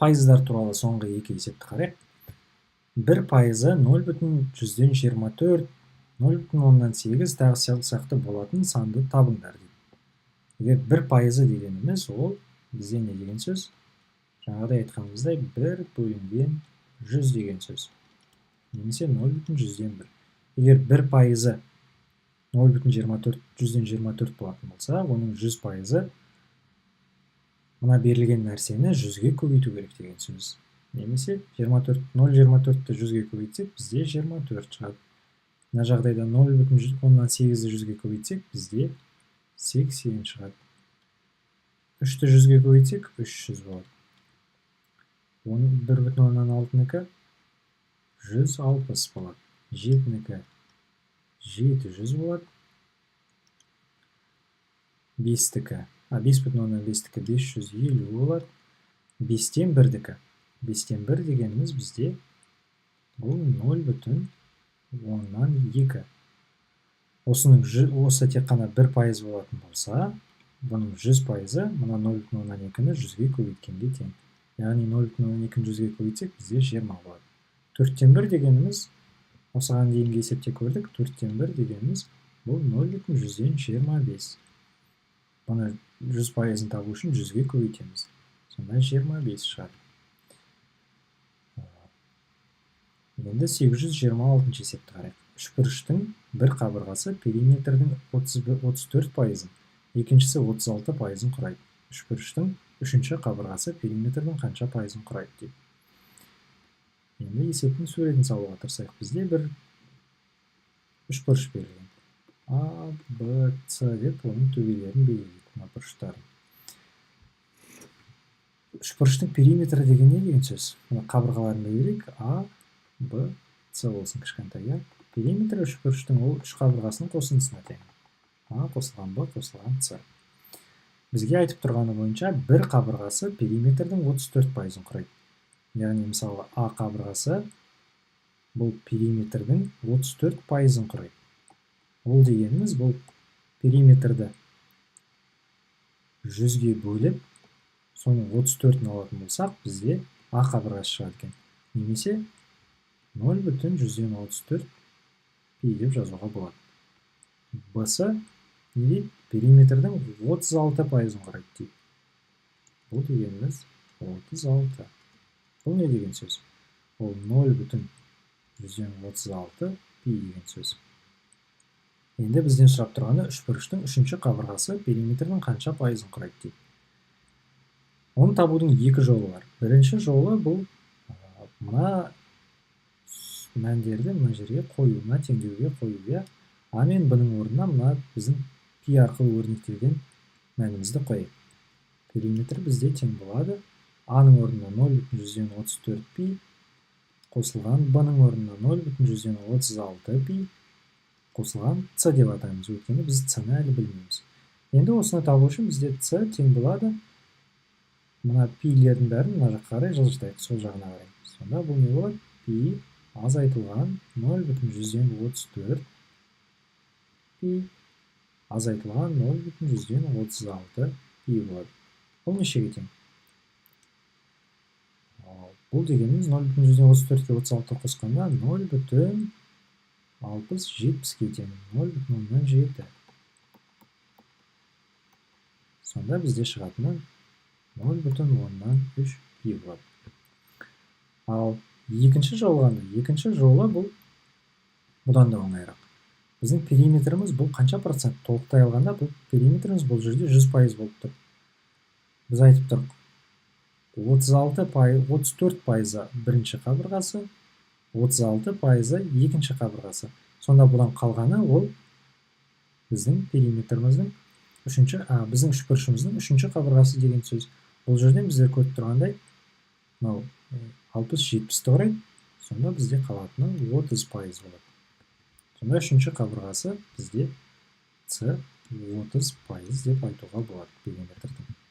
пайыздар туралы соңғы екі есепті қарайық. 1 пайызы 0,24, 0,8 тағы сияқты болатын санды табыңдар дейді. Егер 1 пайызы дегеніміз ол бізде не деген сөз? Жаңағыдай айтқанымыздай 1 бөлінген 100 деген сөз. Немесе 0,100-ден 1. Егер 1 пайызы 0,24, 100-ден 24 болатын болса, оның 100 пайызы мына берілген нәрсені 100-ге көбейту керек деген сөз. Немесе 0,24-ті 100-ге көбейтсек, бізде 24 шығады. Мына жағдайда 0,8-ді 100-ге көбейтсек, бізде 80 шығады. 3-ті 100-ге көбейтсек, 300 болады. 1,6-нікі 160 болады. 7-нікі 700 болады. 5-тікі 5,5-тікі 550 болады. 5-тен 1-дікі. 5-тен 1 дегеніміз бізде бұл 0,2. Осы тек қана 1 пайыз болатын болса, бұның 100 пайызы мұна 0,2-ні 100-ге көбейткенге тең. Яғни 0,2-ні 100-ге көбейтсек, бізде 20 болады. 4-тен 1 дегеніміз, осыған дейінгі есепте көрдік, 4-тен 1 дегеніміз бұл 0,100-ден 25. Бұны 100 пайызын табу үшін 100-ге көбейтеміз. Сонда 25 шығады. Енді 826 есепті қарайық. Үшбұрыштың бір қабырғасы периметрдің 34 пайызын, екіншісі 36 пайызын құрайды. Үшбұрыштың үшінші қабырғасы периметрдің қанша пайызын құрайды дейді. Енді есептің суретін салуға тырысайық. Бізде бір үшбұрыш берілген. А, Б, С деп оның төбелерін белгілейік, мына бұрыштарын. Үшбұрыштың периметрі деген не деген сөз? Қабырғаларын белгілейік. А, Б, С болсын кішкентай. Периметр үшбұрыштың ол үш қабырғасының қосындысына тең. А қосылған Б, қосылған С. Бізге айтып тұрғаны бойынша бір қабырғасы периметрдің 34 пайызын құрайды. Яғни мысалы А қабырғасы бұл периметрдің 34 пайызын құрайды. Ол дегеніміз бұл периметрді 100-ге бөліп, соның 34-ін алатын болсақ, бізде А қабырғасы шығады екен. Немесе 0,134 пи деп жазуға болады. Б-сы не дейді? Периметрдің 36 пайызын құрайды дейді. Бұл дегеніміз 36. Бұл не деген сөз? Ол 0,136 пи деген сөз. Енді бізден сұрап тұрғаны үшбұрыштың үшінші қабырғасы периметрдің қанша пайызын құрайды дейді. Оны табудың екі жолы бар. Бірінші жолы бұл мына мәндерді мына жерге қою, мына теңдеуге қою. А мен бұның орнына мына біздің пи арқылы өрнектелген мәнімізді қойып. Периметр бізде тең болады. А-ның орнына 0,134 пи, қосылған Б-ның орнына 0,136 пи, қосылған С деп атаймыз, өйткені біз С-ны әлі білмейміз. Енді осыны табу үшін бізде С тең болады. Мына пилердің бәрін мына жаққа қарай жылжытайық, сол жағына қарай. Сонда бұл не болады? Пи азайтылған 0,134 пи азайтылған 0,136 пи болады. Бұл нешеге тең? Бұл дегеніміз 0,134-ке 36 қосқанда 0,60-70-ге тең. 0,07. Сонда бізде шығатыны 0,3 пи болады. Ал екінші жолы бұл бұдан да оңайырақ. Біздің периметріміз бұл қанша процент? Толықтай алғанда бұл периметріміз бұл жерде 100% болып тұр. Біз айтып тұрық. 34 пайызы бірінші қабырғасы, 36 пайызы екінші қабырғасы. Сонда бұдан қалғаны ол біздің периметріміздің біздің үшбұрышымыздың үшінші қабырғасы деген сөз. Бұл жерден біздер көріп тұрғандай 60-70-ті құрайды. Сонда бізде қалатыны 30% болады. Сонда үшінші қабырғасы бізде С 30% деп айтуға болады периметрдің.